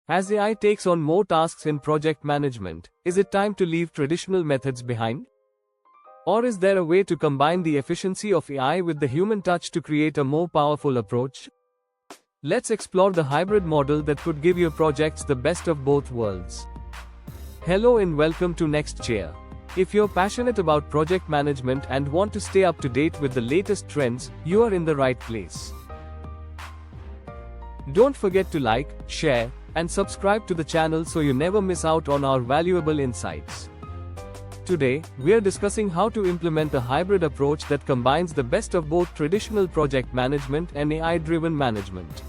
As AI takes on more tasks in project management, is it time to leave traditional methods behind? Or is there a way to combine the efficiency of AI with the human touch to create a more powerful approach? Let's explore the hybrid model that could give your projects the best of both worlds. Hello and welcome to NxtChair. If you're passionate about project management and want to stay up to date with the latest trends, you are in the right place. Don't forget to like, share, and subscribe to the channel so you never miss out on our valuable insights. Today, we are discussing how to implement a hybrid approach that combines the best of both traditional project management and AI-driven management.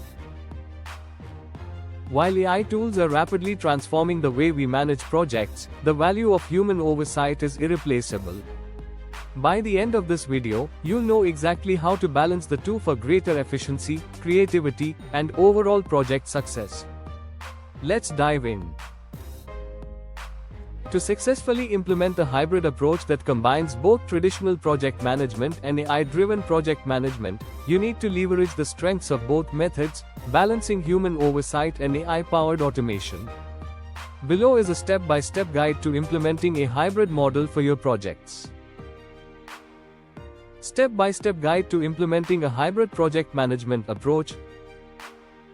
While AI tools are rapidly transforming the way we manage projects, the value of human oversight is irreplaceable. By the end of this video, you'll know exactly how to balance the two for greater efficiency, creativity, and overall project success. Let's dive in. To successfully implement a hybrid approach that combines both traditional project management and AI-driven project management, you need to leverage the strengths of both methods, balancing human oversight and AI-powered automation. Below is a step-by-step guide to implementing a hybrid model for your projects. Step-by-step guide to implementing a hybrid project management approach.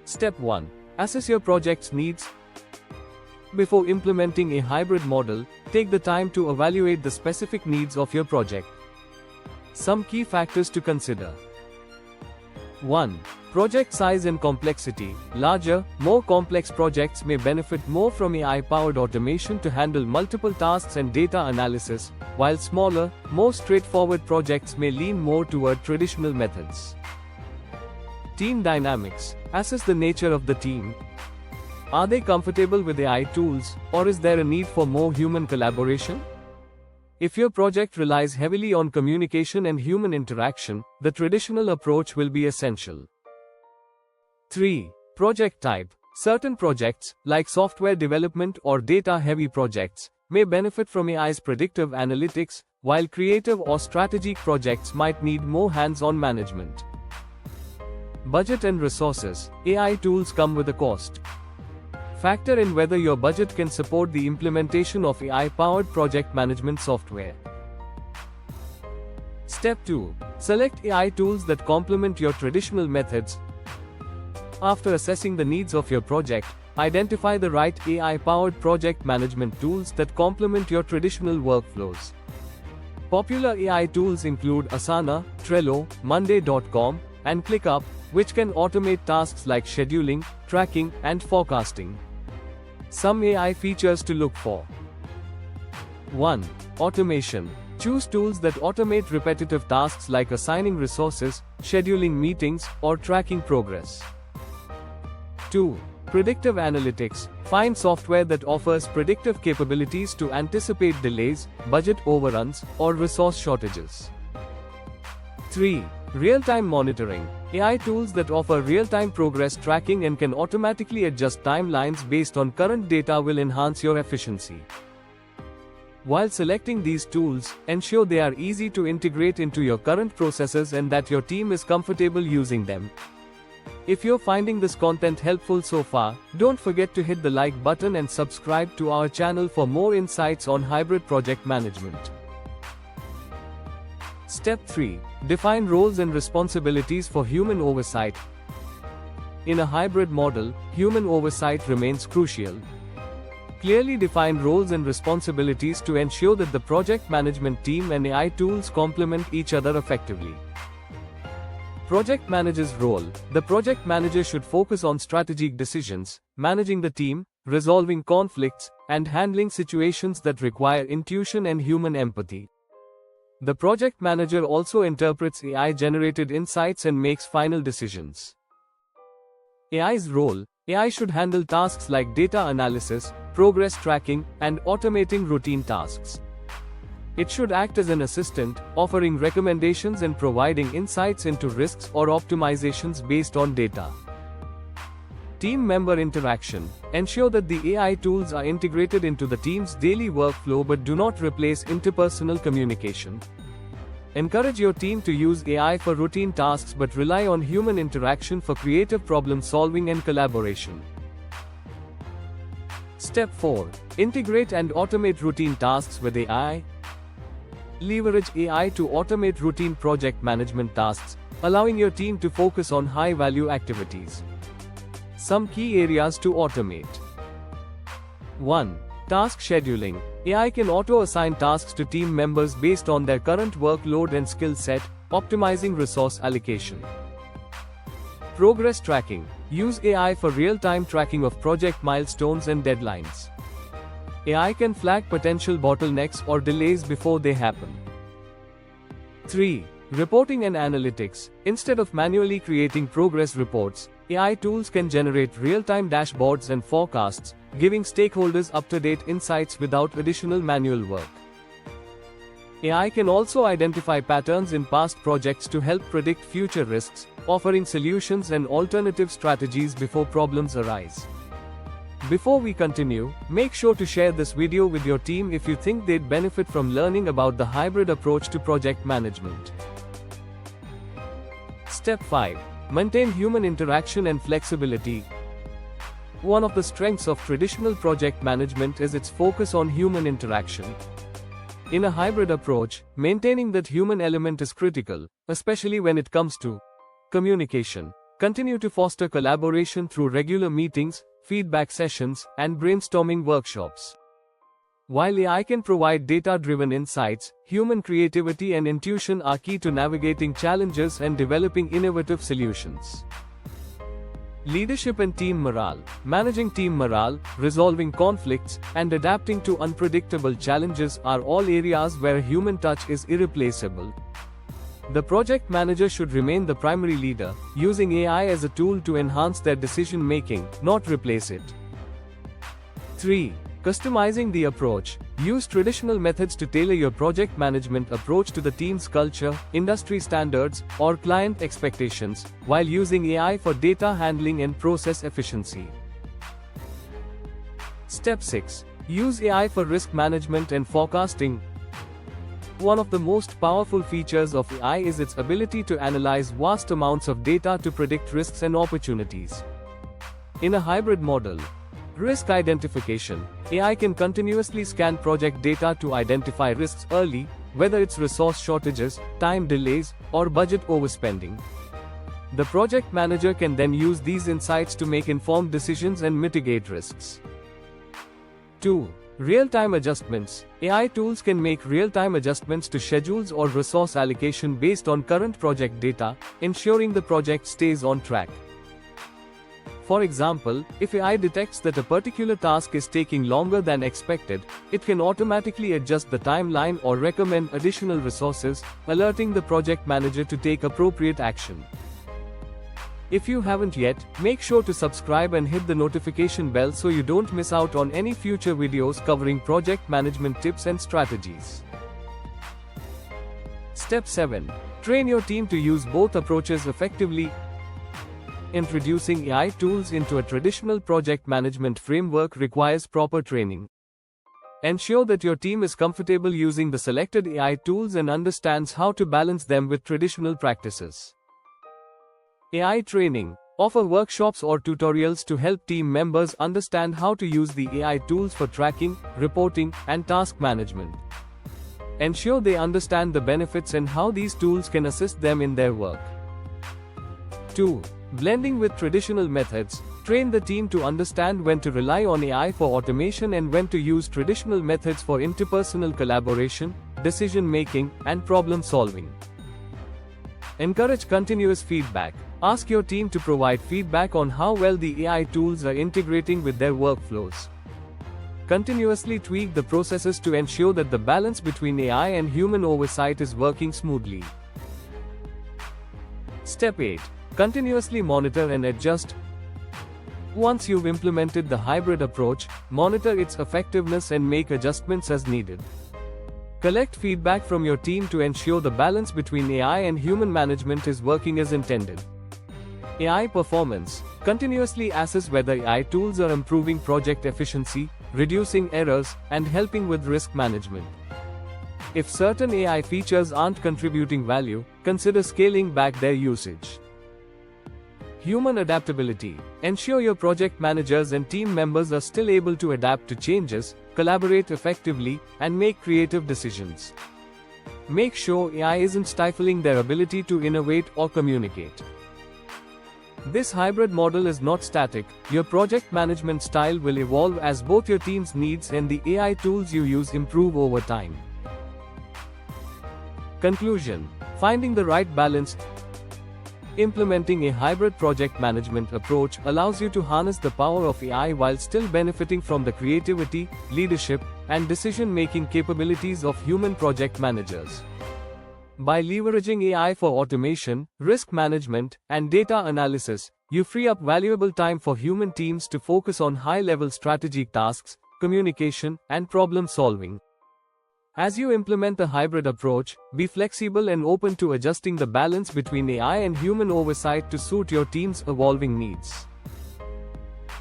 Step 1. Assess your project's needs. Before implementing a hybrid model, take the time to evaluate the specific needs of your project. Some key factors to consider. 1. Project size and complexity. Larger, more complex projects may benefit more from AI-powered automation to handle multiple tasks and data analysis, while smaller, more straightforward projects may lean more toward traditional methods. Team dynamics. Assess the nature of the team. Are they comfortable with AI tools, or is there a need for more human collaboration? If your project relies heavily on communication and human interaction, the traditional approach will be essential. 3. Project type. Certain projects, like software development or data-heavy projects, may benefit from AI's predictive analytics, while creative or strategic projects might need more hands-on management. Budget and resources. AI tools come with a cost. Factor in whether your budget can support the implementation of AI-powered project management software. Step 2. Select AI tools that complement your traditional methods. After assessing the needs of your project, identify the right AI-powered project management tools that complement your traditional workflows. Popular AI tools include Asana, Trello, Monday.com, and ClickUp, which can automate tasks like scheduling, tracking, and forecasting. Some AI features to look for. 1. Automation. Choose tools that automate repetitive tasks like assigning resources, scheduling meetings, or tracking progress. 2. Predictive analytics. Find software that offers predictive capabilities to anticipate delays, budget overruns, or resource shortages. 3. Real-time monitoring. AI tools that offer real-time progress tracking and can automatically adjust timelines based on current data will enhance your efficiency. While selecting these tools, ensure they are easy to integrate into your current processes and that your team is comfortable using them. If you're finding this content helpful so far, don't forget to hit the like button and subscribe to our channel for more insights on hybrid project management. Step 3. Define roles and responsibilities for human oversight. In a hybrid model, human oversight remains crucial. Clearly define roles and responsibilities to ensure that the project management team and AI tools complement each other effectively. Project manager's role. The project manager should focus on strategic decisions, managing the team, resolving conflicts, and handling situations that require intuition and human empathy. The project manager also interprets AI-generated insights and makes final decisions. AI's role. AI should handle tasks like data analysis, progress tracking, and automating routine tasks. It should act as an assistant, offering recommendations and providing insights into risks or optimizations based on data. Team member interaction. Ensure that the AI tools are integrated into the team's daily workflow but do not replace interpersonal communication. Encourage your team to use AI for routine tasks but rely on human interaction for creative problem solving and collaboration. Step 4. Integrate and automate routine tasks with AI. Leverage AI to automate routine project management tasks, allowing your team to focus on high-value activities. Some key areas to automate. 1. Task scheduling. AI can auto-assign tasks to team members based on their current workload and skill set, optimizing resource allocation. Progress tracking. Use AI for real-time tracking of project milestones and deadlines. AI can flag potential bottlenecks or delays before they happen. 3. Reporting and analytics. Instead of manually creating progress reports, AI tools can generate real-time dashboards and forecasts, giving stakeholders up-to-date insights without additional manual work. AI can also identify patterns in past projects to help predict future risks, offering solutions and alternative strategies before problems arise. Before we continue, make sure to share this video with your team if you think they'd benefit from learning about the hybrid approach to project management. Step 5. Maintain human interaction and flexibility. One of the strengths of traditional project management is its focus on human interaction. In a hybrid approach, maintaining that human element is critical, especially when it comes to communication. Continue to foster collaboration through regular meetings, feedback sessions, and brainstorming workshops. While AI can provide data-driven insights, human creativity and intuition are key to navigating challenges and developing innovative solutions. Leadership and team morale. Managing team morale, resolving conflicts, and adapting to unpredictable challenges are all areas where human touch is irreplaceable. The project manager should remain the primary leader, using AI as a tool to enhance their decision-making, not replace it. 3. Customizing the approach. Use traditional methods to tailor your project management approach to the team's culture, industry standards, or client expectations, while using AI for data handling and process efficiency. Step 6. Use AI for risk management and forecasting. One of the most powerful features of AI is its ability to analyze vast amounts of data to predict risks and opportunities. In a hybrid model, risk identification. AI can continuously scan project data to identify risks early, whether it's resource shortages, time delays, or budget overspending. The project manager can then use these insights to make informed decisions and mitigate risks. 2. Real-time adjustments. AI tools can make real-time adjustments to schedules or resource allocation based on current project data, ensuring the project stays on track. For example, if AI detects that a particular task is taking longer than expected, it can automatically adjust the timeline or recommend additional resources, alerting the project manager to take appropriate action. If you haven't yet, make sure to subscribe and hit the notification bell so you don't miss out on any future videos covering project management tips and strategies. Step 7. Train your team to use both approaches effectively. Introducing AI tools into a traditional project management framework requires proper training. Ensure that your team is comfortable using the selected AI tools and understands how to balance them with traditional practices. AI training. Offer workshops or tutorials to help team members understand how to use the AI tools for tracking, reporting, and task management. Ensure they understand the benefits and how these tools can assist them in their work. 2. Blending with traditional methods. Train the team to understand when to rely on AI for automation and when to use traditional methods for interpersonal collaboration, decision-making, and problem-solving. Encourage continuous feedback. Ask your team to provide feedback on how well the AI tools are integrating with their workflows. Continuously tweak the processes to ensure that the balance between AI and human oversight is working smoothly. Step 8. Continuously monitor and adjust. Once you've implemented the hybrid approach, monitor its effectiveness and make adjustments as needed. Collect feedback from your team to ensure the balance between AI and human management is working as intended. AI performance. Continuously assess whether AI tools are improving project efficiency, reducing errors, and helping with risk management. If certain AI features aren't contributing value, consider scaling back their usage. Human adaptability. Ensure your project managers and team members are still able to adapt to changes, collaborate effectively, and make creative decisions. Make sure AI isn't stifling their ability to innovate or communicate. This hybrid model is not static. Your project management style will evolve as both your team's needs and the AI tools you use improve over time. Conclusion. Finding the right balance. Implementing a hybrid project management approach allows you to harness the power of AI while still benefiting from the creativity, leadership, and decision-making capabilities of human project managers. By leveraging AI for automation, risk management, and data analysis, you free up valuable time for human teams to focus on high-level strategic tasks, communication, and problem-solving. As you implement the hybrid approach, be flexible and open to adjusting the balance between AI and human oversight to suit your team's evolving needs.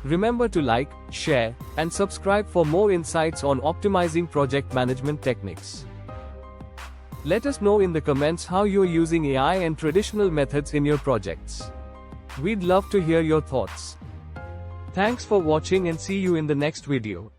Remember to like, share, and subscribe for more insights on optimizing project management techniques. Let us know in the comments how you're using AI and traditional methods in your projects. We'd love to hear your thoughts. Thanks for watching and see you in the next video.